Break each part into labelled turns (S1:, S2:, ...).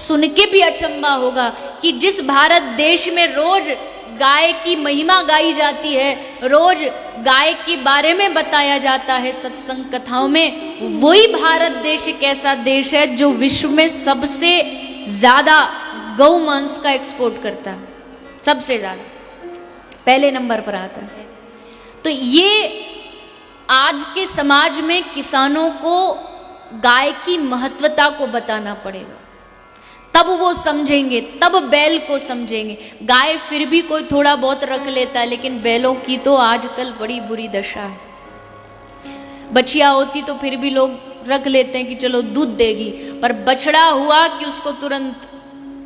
S1: सुन के भी अचंभा होगा कि जिस भारत देश में रोज गाय की महिमा गाई जाती है, रोज गाय के बारे में बताया जाता है सत्संग कथाओं में, वही भारत देश एक ऐसा देश है जो विश्व में सबसे ज्यादा गौ मांस का एक्सपोर्ट करता है, सबसे ज्यादा पहले नंबर पर आता है। तो ये आज के समाज में किसानों को गाय की महत्वता को बताना पड़ेगा, तब वो समझेंगे, तब बैल को समझेंगे। गाय फिर भी कोई थोड़ा बहुत रख लेता है, लेकिन बैलों की तो आजकल बड़ी बुरी दशा है। बछिया होती तो फिर भी लोग रख लेते हैं कि चलो दूध देगी, पर बछड़ा हुआ कि उसको तुरंत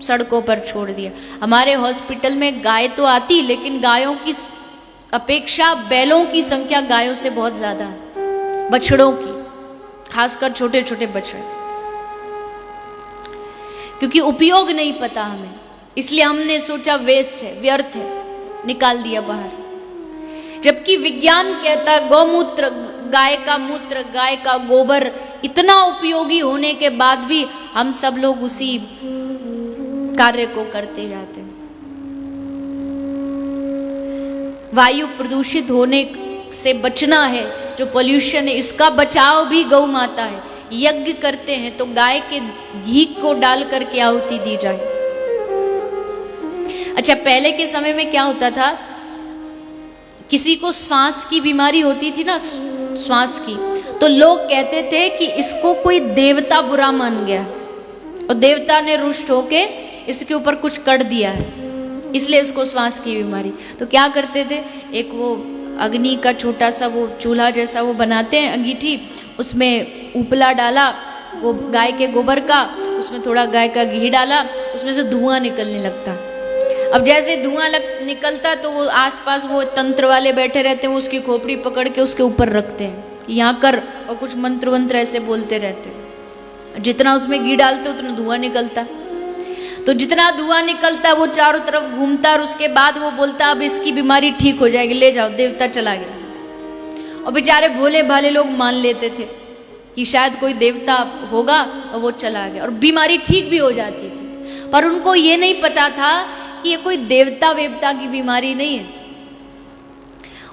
S1: सड़कों पर छोड़ दिया। हमारे हॉस्पिटल में गाय तो आती, लेकिन गायों की अपेक्षा बैलों की संख्या गायों से बहुत ज्यादा है, बछड़ों की, खासकर छोटे छोटे बछड़े, क्योंकि उपयोग नहीं पता हमें, इसलिए हमने सोचा वेस्ट है, व्यर्थ है, निकाल दिया बाहर। जबकि विज्ञान कहता है गौमूत्र, गाय का मूत्र, गाय का गोबर इतना उपयोगी होने के बाद भी हम सब लोग उसी कार्य को करते जाते हैं। वायु प्रदूषित होने से बचना है, जो पोल्यूशन है इसका बचाव भी गौ माता है। यज्ञ करते हैं तो गाय के घी को डाल करके आहुति दी जाए। अच्छा, पहले के समय में क्या होता था, किसी को श्वास की बीमारी होती थी ना, श्वास की, तो लोग कहते थे कि इसको कोई देवता बुरा मान गया और देवता ने रुष्ट होके इसके ऊपर कुछ कर दिया है, इसलिए इसको श्वास की बीमारी। तो क्या करते थे, एक वो अग्नि का छोटा सा वो चूल्हा जैसा वो बनाते हैं अंगीठी, उसमें उपला डाला वो गाय के गोबर का, उसमें थोड़ा गाय का घी डाला, उसमें से धुआं निकलने लगता। अब जैसे धुआं निकलता तो वो आसपास वो तंत्र वाले बैठे रहते हैं, वो उसकी खोपड़ी पकड़ के उसके ऊपर रखते हैं, यहाँ कर, और कुछ मंत्र वंत्र ऐसे बोलते रहते हैं। जितना उसमें घी डालते उतना धुआं निकलता, तो जितना धुआं निकलता वो चारों तरफ घूमता, और उसके बाद वो बोलता अब इसकी बीमारी ठीक हो जाएगी, ले जाओ, देवता चला गया। और बेचारे भोले भाले लोग मान लेते थे कि शायद कोई देवता होगा, और वो चला गया और बीमारी ठीक भी हो जाती थी। पर उनको ये नहीं पता था कि ये कोई देवता वेवता की बीमारी नहीं है।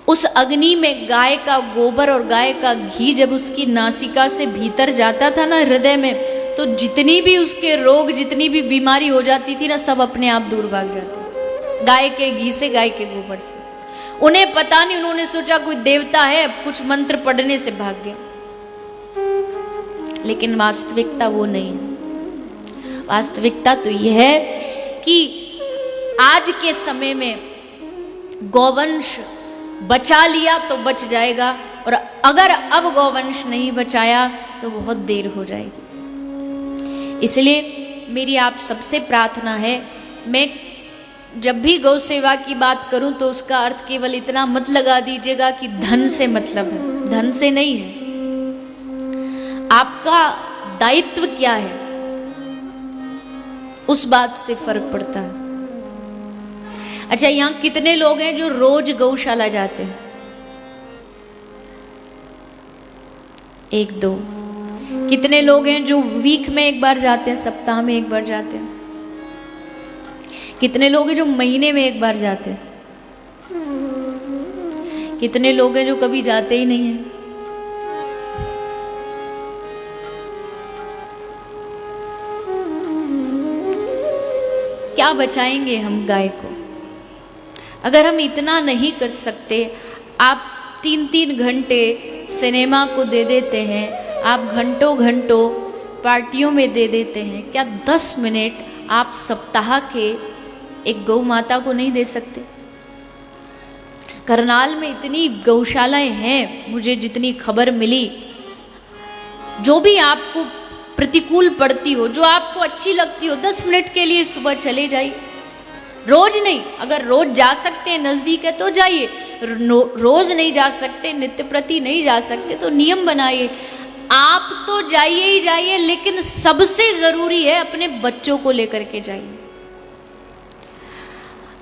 S1: उस अग्नि में गाय का गोबर और गाय का घी जब उसकी नासिका से भीतर जाता था ना, हृदय में, तो जितनी भी उसके रोग, जितनी भी बीमारी हो जाती थी ना, सब अपने आप दूर भाग जाती, गाय के घी से, गाय के गोबर से। उन्हें पता नहीं, उन्होंने सोचा कोई देवता है, कुछ मंत्र पढ़ने से भाग गया, लेकिन वास्तविकता वो नहीं है। वास्तविकता तो यह है कि आज के समय में गौवंश बचा लिया तो बच जाएगा, और अगर अब गौवंश नहीं बचाया तो बहुत देर हो जाएगी। इसलिए मेरी आप सबसे प्रार्थना है, मैं जब भी गौ सेवा की बात करूं तो उसका अर्थ केवल इतना मत लगा दीजिएगा कि धन से मतलब है, धन से नहीं है। आपका दायित्व क्या है, उस बात से फर्क पड़ता है। अच्छा, यहां कितने लोग हैं जो रोज गौशाला जाते हैं? एक दो। कितने लोग हैं जो वीक में एक बार जाते हैं, सप्ताह में एक बार जाते हैं? कितने लोग हैं जो महीने में एक बार जाते हैं? कितने लोग हैं जो कभी जाते ही नहीं हैं? क्या बचाएंगे हम गाय को अगर हम इतना नहीं कर सकते? आप 3-3 घंटे सिनेमा को दे देते हैं, आप घंटों घंटों पार्टियों में दे देते हैं, क्या 10 मिनट आप सप्ताह के एक गौ माता को नहीं दे सकते? करनाल में इतनी गौशालाएं हैं, मुझे जितनी खबर मिली, जो भी आपको प्रतिकूल पड़ती हो, जो आपको अच्छी लगती हो, 10 मिनट के लिए सुबह चले जाइए। रोज नहीं, अगर रोज जा सकते हैं, नजदीक है तो जाइए, रोज नहीं जा सकते, नित्य प्रति नहीं जा सकते तो नियम बनाइए। आप तो जाइए ही जाइए, लेकिन सबसे जरूरी है अपने बच्चों को लेकर के जाइए।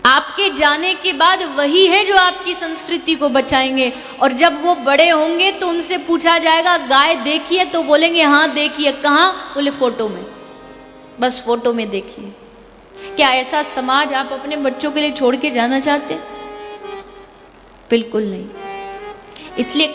S1: आपके जाने के बाद वही है जो आपकी संस्कृति को बचाएंगे, और जब वो बड़े होंगे तो उनसे पूछा जाएगा गाय देखी है, तो बोलेंगे हाँ देखी है। कहाँ? बोले फोटो में। बस फोटो में देखिए। क्या ऐसा समाज आप अपने बच्चों के लिए छोड़ के जाना चाहते? बिल्कुल नहीं। इसलिए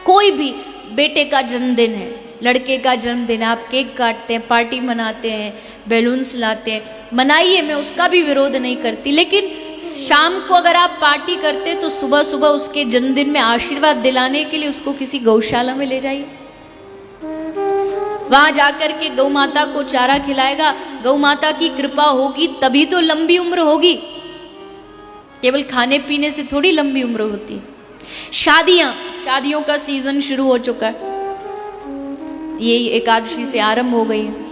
S1: कोई भी बेटे का जन्मदिन है, लड़के का जन्मदिन है, आप केक काटते हैं, पार्टी मनाते हैं, बैलून्स लाते हैं, मनाइए, मैं उसका भी विरोध नहीं करती। लेकिन शाम को अगर आप पार्टी करते तो सुबह सुबह उसके जन्मदिन में आशीर्वाद दिलाने के लिए उसको किसी गौशाला में ले जाइए। वहां जाकर के गौ माता को चारा खिलाएगा, गौ माता की कृपा होगी तभी तो लंबी उम्र होगी। केवल खाने पीने से थोड़ी लंबी उम्र होती है। शादियों का सीजन शुरू हो चुका है, ये एकादशी से आरंभ हो गई है।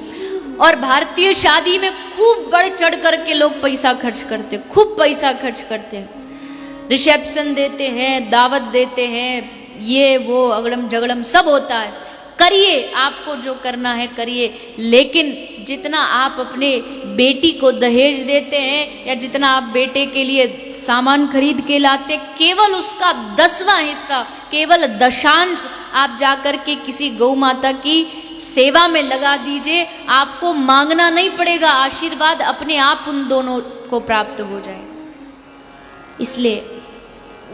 S1: और भारतीय शादी में खूब बढ़ चढ़ करके लोग पैसा खर्च करते, खूब पैसा खर्च करते हैं। रिसेप्शन देते हैं, दावत देते हैं, ये वो अगड़म जगड़म सब होता है। करिए, आपको जो करना है करिए, लेकिन जितना आप अपने बेटी को दहेज देते हैं या जितना आप बेटे के लिए सामान खरीद के लाते, केवल उसका 10वां हिस्सा, केवल दशांश आप जाकर के किसी गौ माता की सेवा में लगा दीजिए। आपको मांगना नहीं पड़ेगा, आशीर्वाद अपने आप उन दोनों को प्राप्त हो जाएगा। इसलिए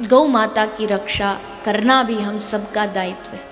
S1: गौ माता की रक्षा करना भी हम सबका दायित्व है।